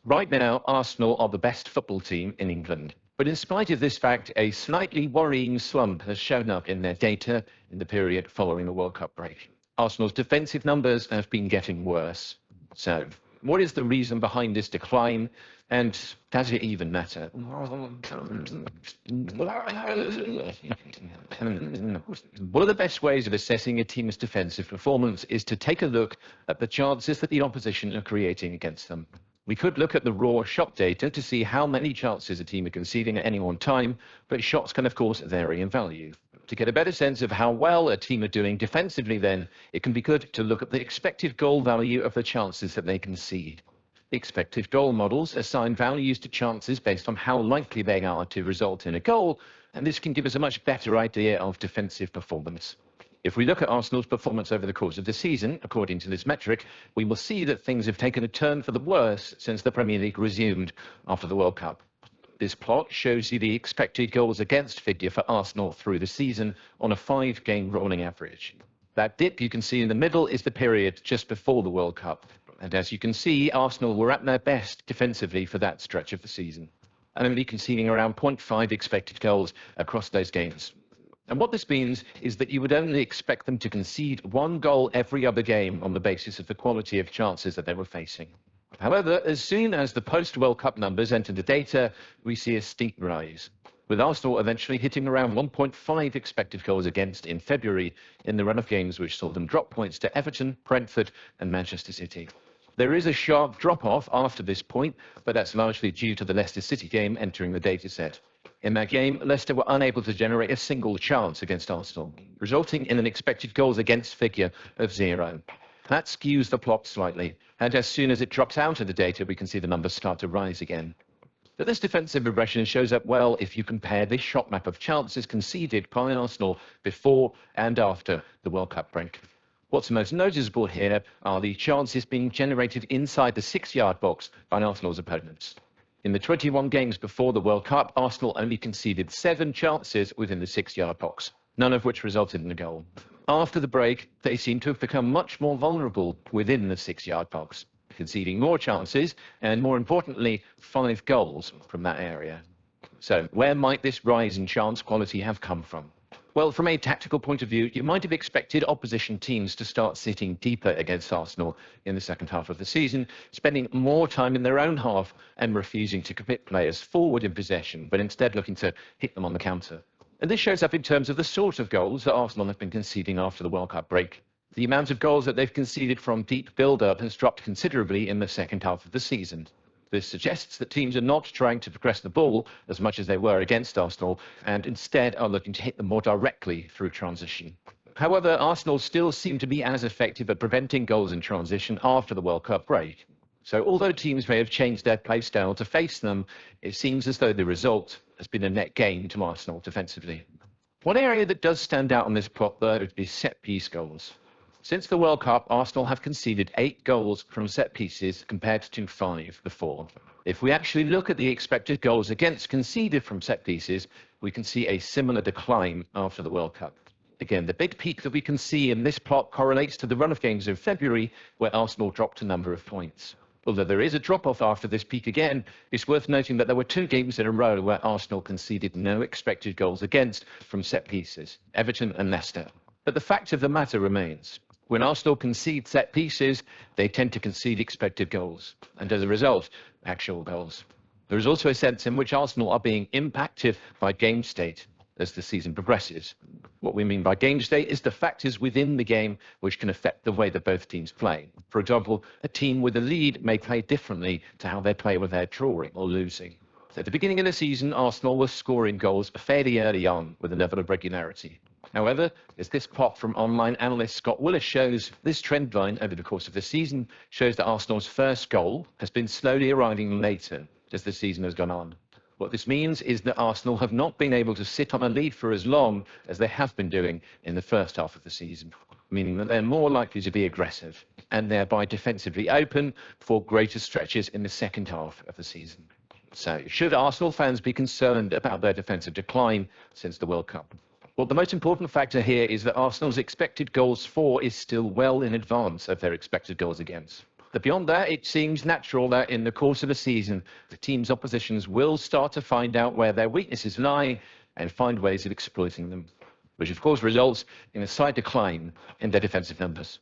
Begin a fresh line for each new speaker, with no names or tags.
Right now, Arsenal are the best football team in England. But in spite of this fact, a slightly worrying slump has shown up in their data in the period following the World Cup break. Arsenal's defensive numbers have been getting worse. So, what is the reason behind this decline, and does it even matter? One of the best ways of assessing a team's defensive performance is to take a look at the chances that the opposition are creating against them. We could look at the raw shot data to see how many chances a team are conceding at any one time, but shots can, of course, vary in value. To get a better sense of how well a team are doing defensively, then, it can be good to look at the expected goal value of the chances that they concede. The expected goal models assign values to chances based on how likely they are to result in a goal, and this can give us a much better idea of defensive performance. If we look at Arsenal's performance over the course of the season, according to this metric, we will see that things have taken a turn for the worse since the Premier League resumed after the World Cup. This plot shows you the expected goals against figure for Arsenal through the season on a 5-game rolling average. That dip you can see in the middle is the period just before the World Cup. And as you can see, Arsenal were at their best defensively for that stretch of the season, and only conceding around 0.5 expected goals across those games. And what this means is that you would only expect them to concede 1 goal every other game on the basis of the quality of chances that they were facing. However, as soon as the post-World Cup numbers enter the data, we see a steep rise, with Arsenal eventually hitting around 1.5 expected goals against in February in the run of games which saw them drop points to Everton, Brentford and Manchester City. There is a sharp drop-off after this point, but that's largely due to the Leicester City game entering the dataset. In that game, Leicester were unable to generate a single chance against Arsenal, resulting in an expected goals against figure of 0. That skews the plot slightly, and as soon as it drops out of the data, we can see the numbers start to rise again. But this defensive regression shows up well if you compare this shot map of chances conceded by Arsenal before and after the World Cup break. What's most noticeable here are the chances being generated inside the 6-yard box by Arsenal's opponents. In the 21 games before the World Cup, Arsenal only conceded 7 chances within the 6-yard box, none of which resulted in a goal. After the break, they seem to have become much more vulnerable within the 6-yard box, conceding more chances and, more importantly, 5 goals from that area. So, where might this rise in chance quality have come from? Well, from a tactical point of view, you might have expected opposition teams to start sitting deeper against Arsenal in the second half of the season, spending more time in their own half and refusing to commit players forward in possession, but instead looking to hit them on the counter. And this shows up in terms of the sort of goals that Arsenal have been conceding after the World Cup break. The amount of goals that they've conceded from deep build-up has dropped considerably in the second half of the season. This suggests that teams are not trying to progress the ball as much as they were against Arsenal, and instead are looking to hit them more directly through transition. However, Arsenal still seem to be as effective at preventing goals in transition after the World Cup break. So although teams may have changed their play style to face them, it seems as though the result has been a net gain to Arsenal defensively. One area that does stand out on this plot, though, would be set-piece goals. Since the World Cup, Arsenal have conceded 8 goals from set pieces compared to 5 before. If we actually look at the expected goals against conceded from set pieces, we can see a similar decline after the World Cup. Again, the big peak that we can see in this plot correlates to the run of games in February, where Arsenal dropped a number of points. Although there is a drop-off after this peak again, it's worth noting that there were 2 games in a row where Arsenal conceded no expected goals against from set pieces, Everton and Leicester. But the fact of the matter remains. When Arsenal concede set pieces, they tend to concede expected goals, and as a result, actual goals. There is also a sense in which Arsenal are being impacted by game state as the season progresses. What we mean by game state is the factors within the game which can affect the way that both teams play. For example, a team with a lead may play differently to how they play when they're drawing or losing. So at the beginning of the season, Arsenal was scoring goals fairly early on with a level of regularity. However, as this plot from online analyst Scott Willis shows, this trend line over the course of the season shows that Arsenal's first goal has been slowly arriving later as the season has gone on. What this means is that Arsenal have not been able to sit on a lead for as long as they have been doing in the first half of the season, meaning that they're more likely to be aggressive and thereby defensively open for greater stretches in the second half of the season. So, should Arsenal fans be concerned about their defensive decline since the World Cup? Well, the most important factor here is that Arsenal's expected goals for is still well in advance of their expected goals against. But beyond that, it seems natural that in the course of a season, the team's oppositions will start to find out where their weaknesses lie and find ways of exploiting them, which of course results in a slight decline in their defensive numbers.